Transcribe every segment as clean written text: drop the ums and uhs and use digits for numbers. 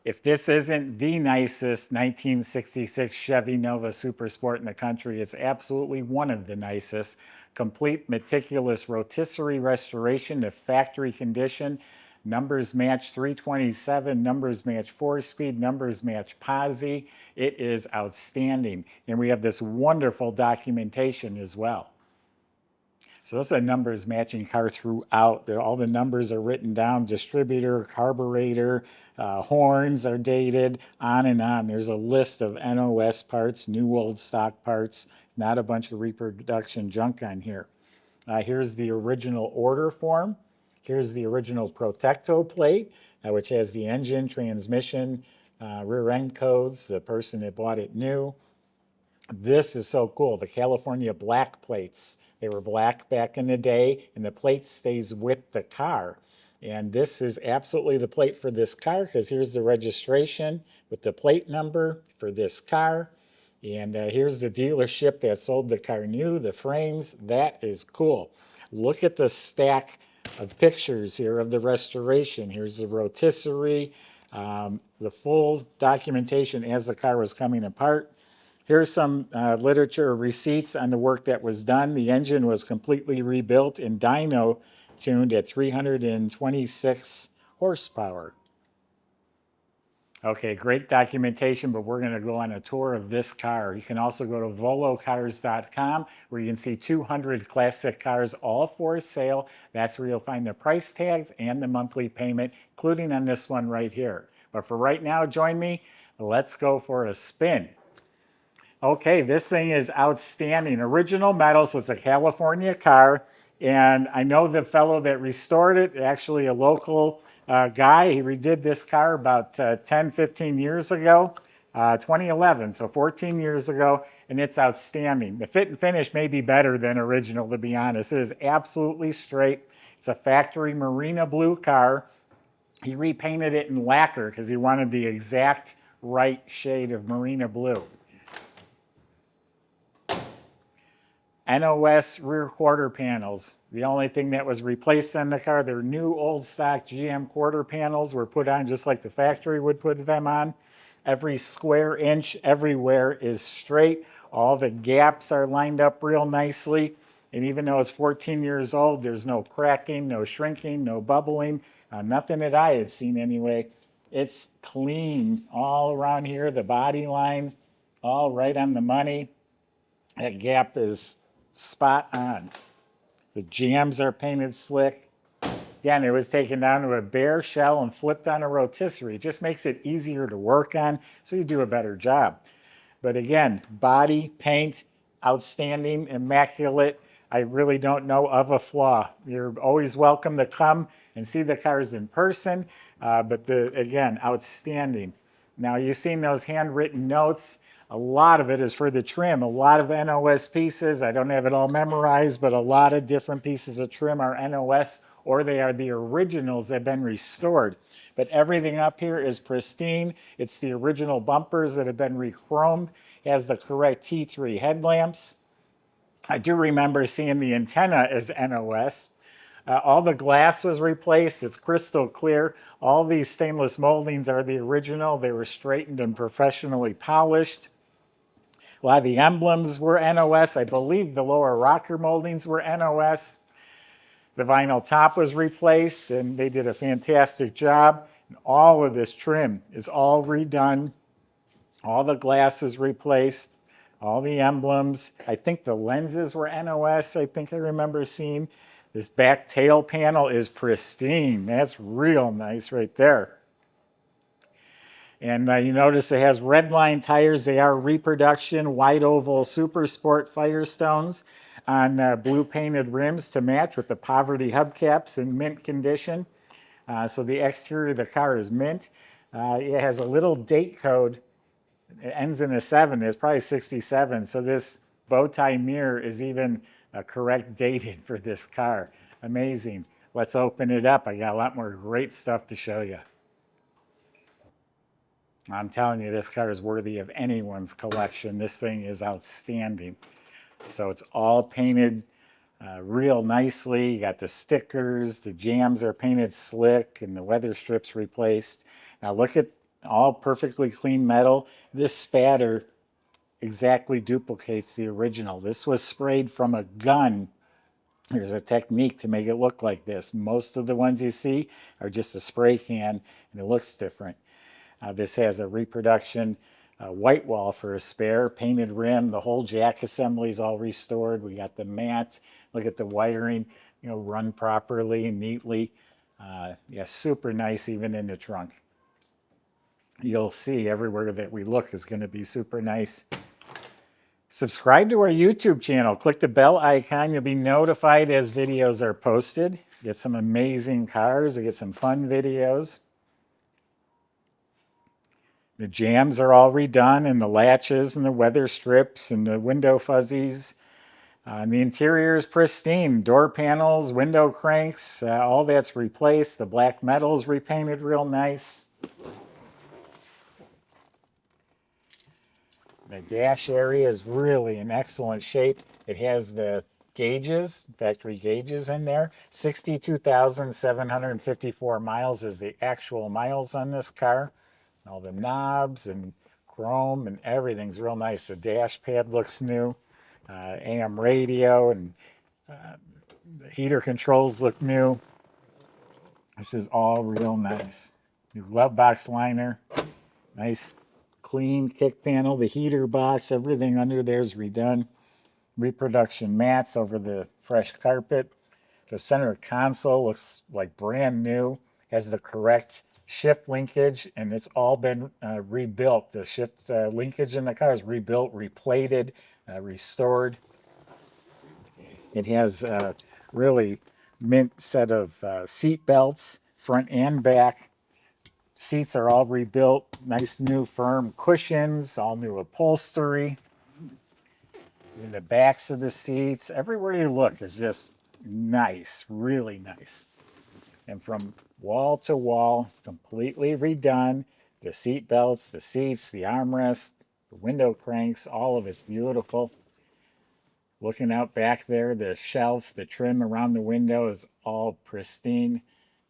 If this isn't the nicest 1966 Chevy Nova Super Sport in the country, it's absolutely one of the nicest. Complete meticulous rotisserie restoration to factory condition. Numbers match 327, numbers match 4-speed, numbers match posi. It is outstanding. And we have this wonderful documentation as well. So this is a numbers matching car throughout. All the numbers are written down, distributor, carburetor, horns are dated, on and on. There's a list of NOS parts, new old stock parts, not a bunch of reproduction junk on here. Here's the original order form. Here's the original Protecto plate, which has the engine, transmission, rear end codes, the person that bought it new. This is so cool. The California black plates. They were black back in the day, and the plate stays with the car. And this is absolutely the plate for this car because here's the registration with the plate number for this car. And here's the dealership that sold the car new, the frames. That is cool. Look at the stack of pictures here of the restoration. Here's the rotisserie, the full documentation as the car was coming apart. Here's some literature receipts on the work that was done. The engine was completely rebuilt and dyno tuned at 326 horsepower. Okay, great documentation, but we're going to go on a tour of this car. You can also go to volocars.com where you can see 200 classic cars, all for sale. That's where you'll find the price tags and the monthly payment, including on this one right here. But for right now, join me. Let's go for a spin. Okay, this thing is outstanding. Original metal, so it's a California car. And I know the fellow that restored it, actually a local guy. He redid this car about 10, 15 years ago, 2011, so 14 years ago, and it's outstanding. The fit and finish may be better than original, to be honest. It is absolutely straight. It's a factory Marina Blue car. He repainted it in lacquer because he wanted the exact right shade of Marina Blue. NOS rear quarter panels. The only thing that was replaced on the car, their new old stock GM quarter panels were put on just like the factory would put them on. Every square inch everywhere is straight. All the gaps are lined up real nicely. And even though it's 14 years old, there's no cracking, no shrinking, no bubbling, nothing that I had seen anyway. It's clean all around here. The body line, all right on the money. That gap is spot on. The jambs are painted slick. Again, it was taken down to a bare shell and flipped on a rotisserie. It just makes it easier to work on, so you do a better job. But again, body, paint, outstanding, immaculate. I really don't know of a flaw. You're always welcome to come and see the cars in person, but again, outstanding. Now, you've seen those handwritten notes. A lot of it is for the trim, a lot of NOS pieces. I don't have it all memorized, but a lot of different pieces of trim are NOS, or they are the originals that have been restored. But everything up here is pristine. It's the original bumpers that have been re-chromed. It has the correct T3 headlamps. I do remember seeing the antenna as NOS. All the glass was replaced. It's crystal clear. All these stainless moldings are the original. They were straightened and professionally polished. A lot of the emblems were NOS. I believe the lower rocker moldings were NOS. The vinyl top was replaced, and they did a fantastic job. And all of this trim is all redone. All the glass is replaced. All the emblems. I think the lenses were NOS. I think I remember seeing. This back tail panel is pristine. That's real nice right there. And you notice it has redline tires. They are reproduction, wide oval Super Sport Firestones on blue painted rims to match with the poverty hubcaps in mint condition. So the exterior of the car is mint. It has a little date code. It ends in a 7. It's probably 67. So this bow tie mirror is even correct dated for this car. Amazing. Let's open it up. I got a lot more great stuff to show you. I'm telling you, this car is worthy of anyone's collection. This thing is outstanding. So it's all painted real nicely. You got the stickers, the jambs are painted slick, and the weather strips replaced. Now look at All perfectly clean metal. This spatter exactly duplicates the original. This was sprayed from a gun. There's a technique to make it look like this. Most of the ones you see are just a spray can, and it looks different. This has a reproduction white wall for a spare, painted rim. The whole jack assembly is all restored. We got the mat. Look at the wiring, run properly and neatly. Yeah, super nice even in the trunk. You'll see everywhere that we look is going to be super nice. Subscribe to our YouTube channel. Click the bell icon. You'll be notified as videos are posted. Get some amazing cars or get some fun videos. The jams are all redone, and the latches and the weather strips and the window fuzzies. And the interior is pristine. Door panels, window cranks, all that's replaced. The black metal is repainted real nice. The dash area is really in excellent shape. It has the gauges, factory gauges in there. 62,754 miles is the actual miles on this car. All the knobs and chrome and everything's real nice. The dash pad looks new. AM radio and the heater controls look new. This is all real nice. New glove box liner. Nice clean kick panel. The heater box, everything under there is redone. Reproduction mats over the fresh carpet. The center console looks like brand new. Has the correct shift linkage, and it's all been rebuilt. The shift linkage in the car is rebuilt, replated, restored. It has a really mint set of seat belts, front and back. Seats are all rebuilt, nice new firm cushions, all new upholstery. In the backs of the seats, everywhere you look is just nice, really nice. And from wall to wall, it's completely redone. The seat belts, the seats, the armrest, the window cranks, all of it's beautiful. Looking out back there, the shelf, the trim around the window is all pristine.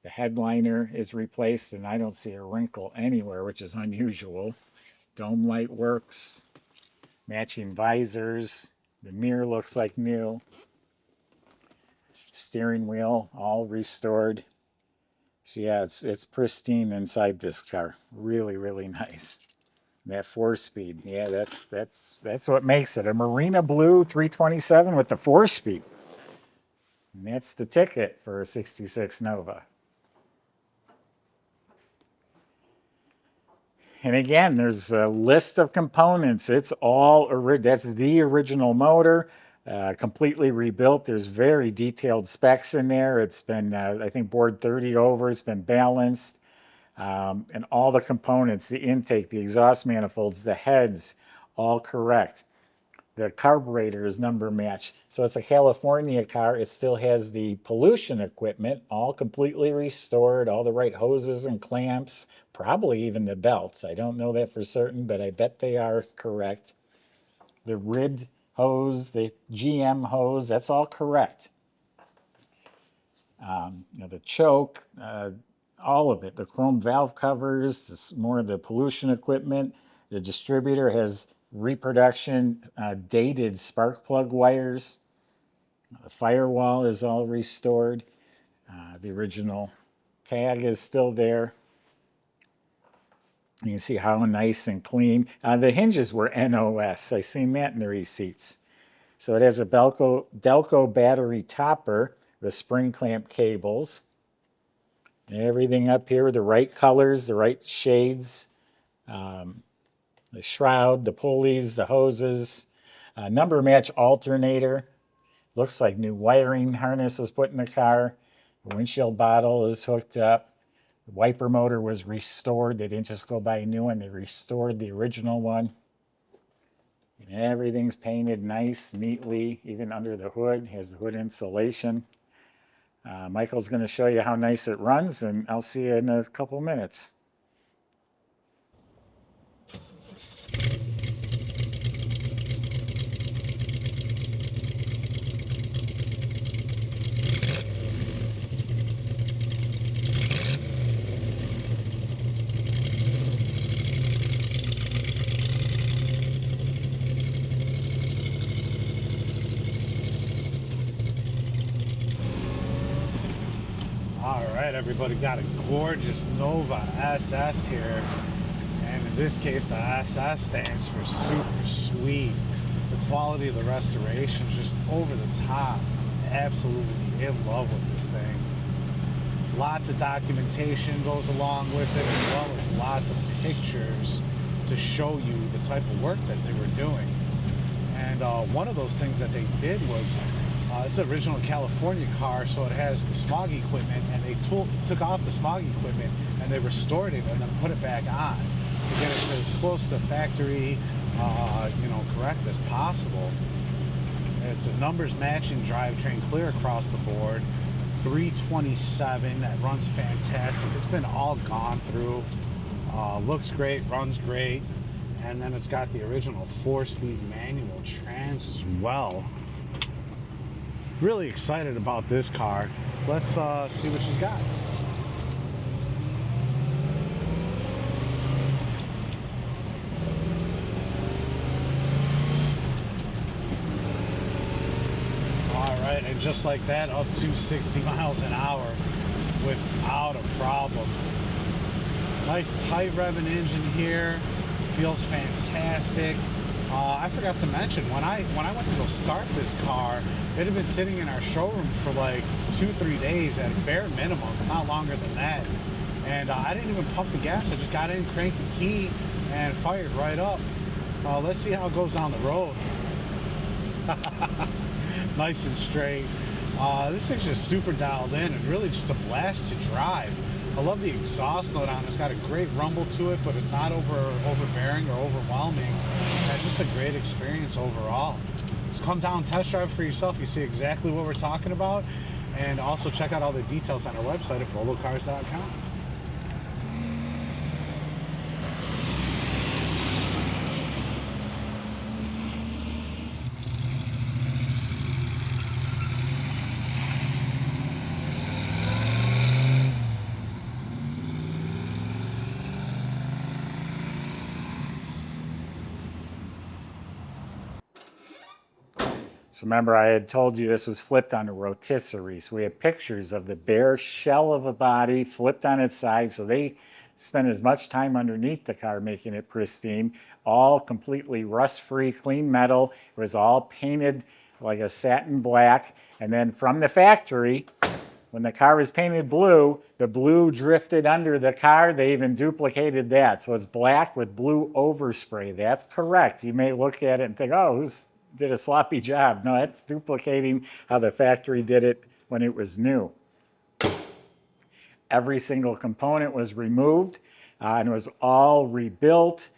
The headliner is replaced, and I don't see a wrinkle anywhere, which is unusual. Dome light works, matching visors. The mirror looks like new. Steering wheel all restored. So yeah, it's pristine inside this car. Really, really nice. That 4-speed, yeah, that's what makes it a Marina Blue 327 with the 4-speed. And that's the ticket for a 66 Nova. And again, there's a list of components. It's all, that's the original motor, completely rebuilt. There's very detailed specs in there. It's been, I think, bored 30 over. It's been balanced. And all the components, the intake, the exhaust manifolds, the heads, all correct. The carburetor is number matched. So it's a California car. It still has the pollution equipment, all completely restored, all the right hoses and clamps, probably even the belts. I don't know that for certain, but I bet they are correct. The RID hose, the GM hose, that's all correct. The choke, all of it, the chrome valve covers, more of the pollution equipment. The distributor has reproduction dated spark plug wires. The firewall is all restored. The original tag is still there. You can see how nice and clean. The hinges were NOS. I seen that in the receipts. So it has a Delco battery topper, the spring clamp cables. Everything up here, the right colors, the right shades. The shroud, the pulleys, the hoses, number match alternator. Looks like new wiring harness was put in the car. The windshield bottle is hooked up. The wiper motor was restored. They didn't just go buy a new one. They restored the original one. And everything's painted nice, neatly, even under the hood. Has the hood insulation. Michael's going to show you how nice it runs, and I'll see you in a couple minutes. everybody, got a gorgeous Nova SS here, and in this case the SS stands for super sweet. The quality of the restoration is just over the top. Absolutely in love with this thing. Lots of documentation goes along with it, as well as lots of pictures to show you the type of work that they were doing. And one of those things that they did was, it's an original California car, so it has the smog equipment, and they took off the smog equipment and they restored it and then put it back on to get it to as close to factory, correct as possible. It's a numbers matching drivetrain, clear across the board. 327 that runs fantastic. It's been all gone through. Looks great, runs great, and then it's got the original 4-speed manual trans as well. Really excited about this car. Let's see what she's got. All right, and just like that, up to 60 miles an hour without a problem. Nice tight revving engine here, feels fantastic. I forgot to mention, when I went to go start this car, it had been sitting in our showroom for like 2-3 days at a bare minimum, not longer than that. And I didn't even pump the gas. I just got in, cranked the key, and fired right up. Let's see how it goes down the road. Nice and straight. This thing's just super dialed in and really just a blast to drive. I love the exhaust note on it. It's got a great rumble to it, but it's not overbearing or overwhelming. And just a great experience overall. So come down and test drive for yourself. You see exactly what we're talking about. And also check out all the details on our website at volocars.com. So remember, I had told you this was flipped on a rotisserie. So we have pictures of the bare shell of a body flipped on its side. So they spent as much time underneath the car making it pristine, all completely rust-free, clean metal. It was all painted like a satin black. And then from the factory, when the car was painted blue, the blue drifted under the car. They even duplicated that. So it's black with blue overspray. That's correct. You may look at it and think, oh, who's did a sloppy job? No, that's duplicating how the factory did it when it was new. Every single component was removed and it was all rebuilt,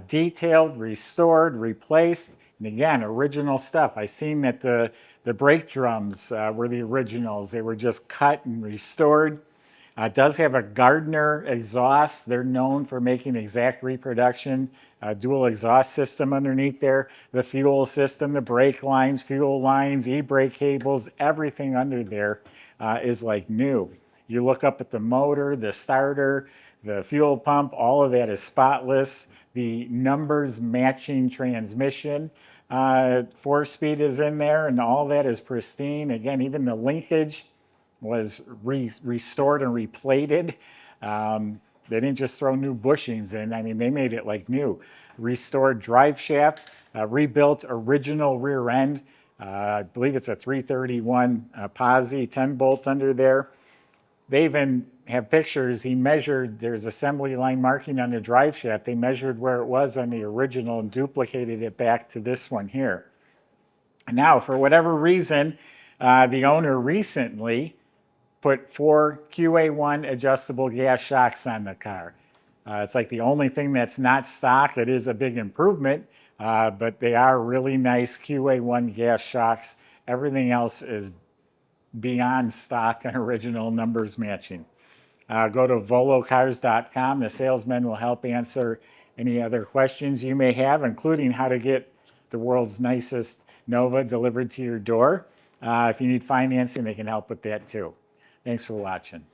detailed, restored, replaced. And again, original stuff. I seen that the brake drums were the originals. They were just cut and restored. It does have a Gardner exhaust. They're known for making exact reproduction, dual exhaust system underneath there, the fuel system, the brake lines, fuel lines, e-brake cables, everything under there is like new. You look up at the motor, the starter, the fuel pump, all of that is spotless. The numbers matching transmission, 4-speed is in there, and all that is pristine. Again, even the linkage was restored and replated. They didn't just throw new bushings in. I mean, they made it like new. Restored drive shaft, rebuilt original rear end. I believe it's a 331 posi 10 bolt under there. They even have pictures. He measured, there's assembly line marking on the drive shaft. They measured where it was on the original and duplicated it back to this one here. Now, for whatever reason, the owner recently put 4 QA1 adjustable gas shocks on the car. It's like the only thing that's not stock. It is a big improvement, but they are really nice QA1 gas shocks. Everything else is beyond stock and original numbers matching. Go to volocars.com. The salesman will help answer any other questions you may have, including how to get the world's nicest Nova delivered to your door. If you need financing, they can help with that too. Thanks for watching.